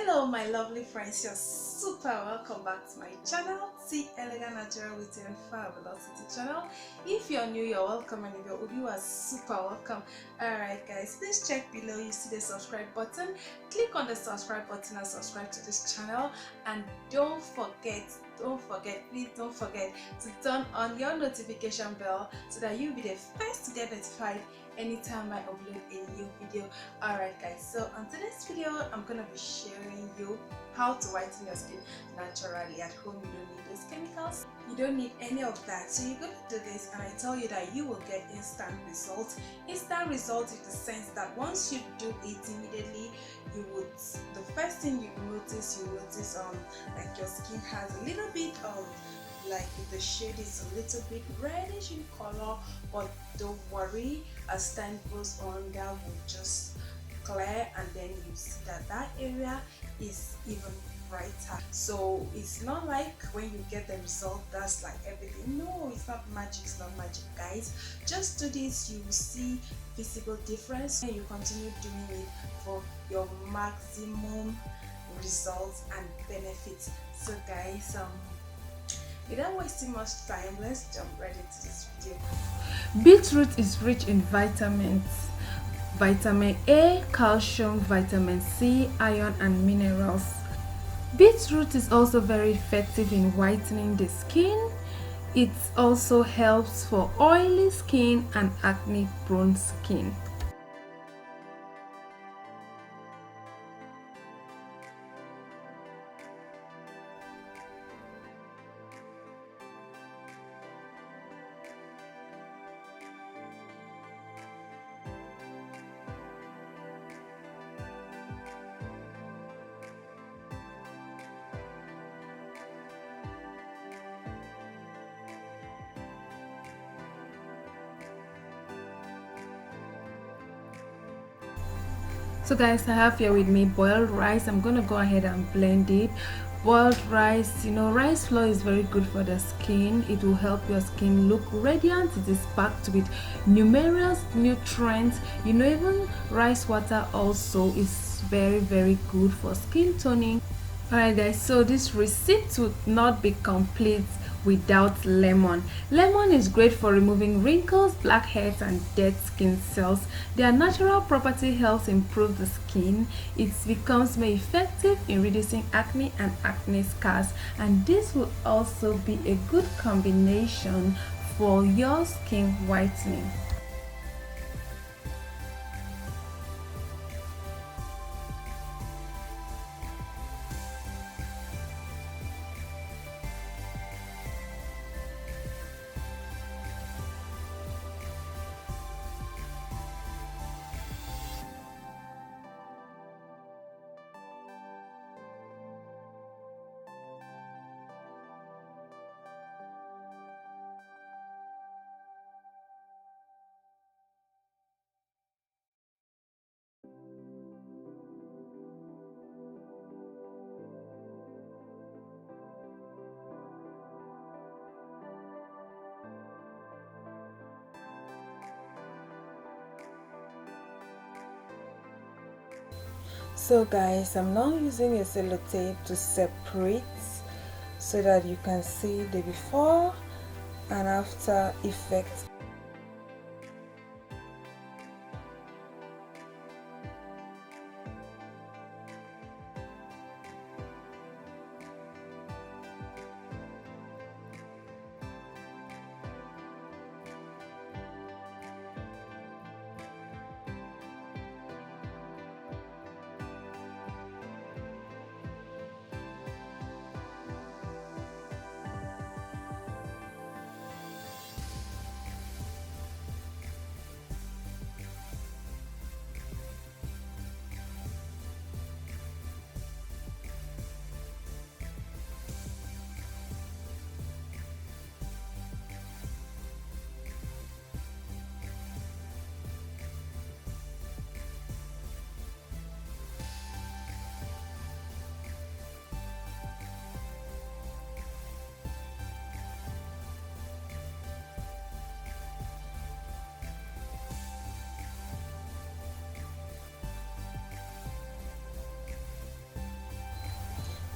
Hello my lovely friends, you're super welcome back to my channel, T Elegant Natural Beauty and Fabulosity channel. If you're new, you're welcome, and if you're old, you are super welcome. Alright guys, please check below, you see the subscribe button. Click on the subscribe button and subscribe to this channel, and don't forget, please don't forget to turn on your notification bell so that you'll be the first to get notified anytime I upload a new video. Alright guys, so on today's video I'm gonna be sharing you how to whiten your skin naturally at home. You don't need those chemicals, you don't need any of that. So you're gonna do this, and I tell you that you will get instant results in the sense that once you do it immediately, you would, the first thing you notice like your skin has a little bit of, like, the shade is a little bit reddish in color, but don't worry, as time goes on that will just clear, and then you see that that area is even brighter. So it's not like when you get the result that's like everything. No, it's not magic, guys. Just do this, you will see visible difference, and you continue doing it for your maximum results and benefits. So guys, without wasting much time, let's jump right into this video. Beetroot is rich in vitamins, vitamin A, calcium, vitamin C, iron and minerals. Beetroot is also very effective in whitening the skin. It also helps for oily skin and acne prone skin. So guys, I have here with me boiled rice. I'm gonna go ahead and blend it. Boiled rice, rice flour is very good for the skin. It will help your skin look radiant. It is packed with numerous nutrients. Even rice water also is very good for skin toning. Alright guys, so this recipe would not be complete without lemon. Lemon is great for removing wrinkles, blackheads and dead skin cells. Their natural property helps improve the skin. It becomes more effective in reducing acne and acne scars, and this will also be a good combination for your skin whitening. So guys, I'm now using a sellotape to separate so that you can see the before and after effect.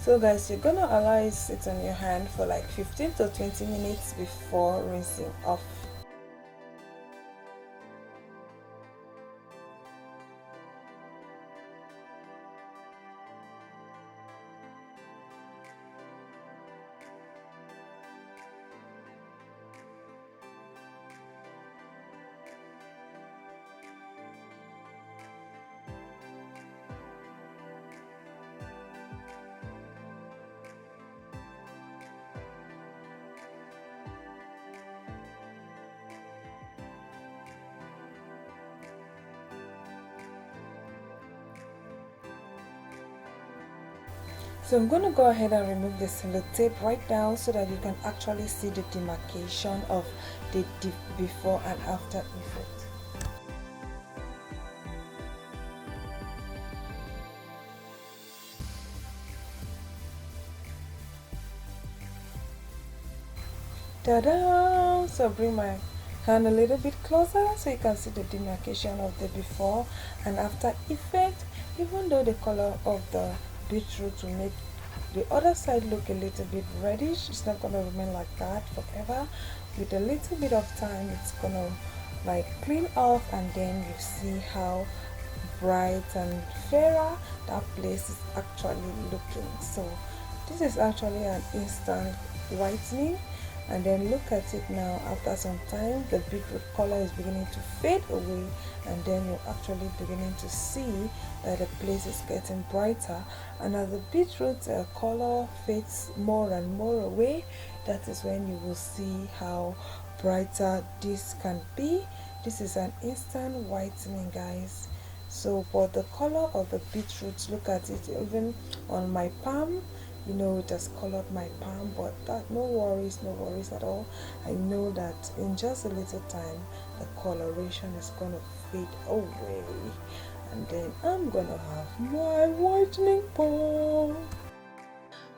So guys, you're gonna allow it sit on your hand for like 15 to 20 minutes before rinsing off. So I'm going to go ahead and remove the sellotape right now so that you can actually see the demarcation of the before and after effect. Ta-da! So bring my hand a little bit closer so you can see the demarcation of the before and after effect. Even though the color of the beetroot will make the other side look a little bit reddish, it's not going to remain like that forever. With a little bit of time, it's going to like clean off, and then you see how bright and fairer that place is actually looking. So this is actually an instant whitening, and then look at it now. After some time, the beetroot color is beginning to fade away, and then you're actually beginning to see that the place is getting brighter. And as the beetroot color fades more and more away, that is when you will see how brighter this can be. This is an instant whitening, guys. So for the color of the beetroot, look at it. Even on my palm, you know, it has colored my palm, but that no worries at all. I know that in just a little time the coloration is gonna fade away, and then I'm gonna have my whitening palm.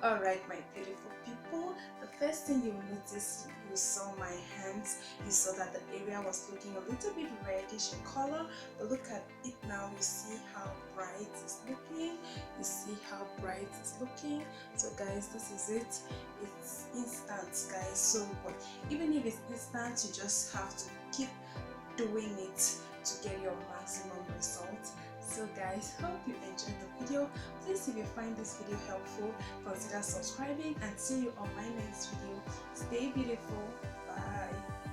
Alright, my beautiful people, the first thing you notice, you saw my hands, you saw that the area was looking a little bit reddish in color, but look at it now. You see how bright it's looking, you see how bright it's looking. So guys, this is it. It's instant, guys. So but even if it's instant, you just have to keep doing it to get your maximum result. So guys, hope you enjoyed the video. Please, if you find this video helpful, consider subscribing, and see you on my next video. Stay beautiful. Bye.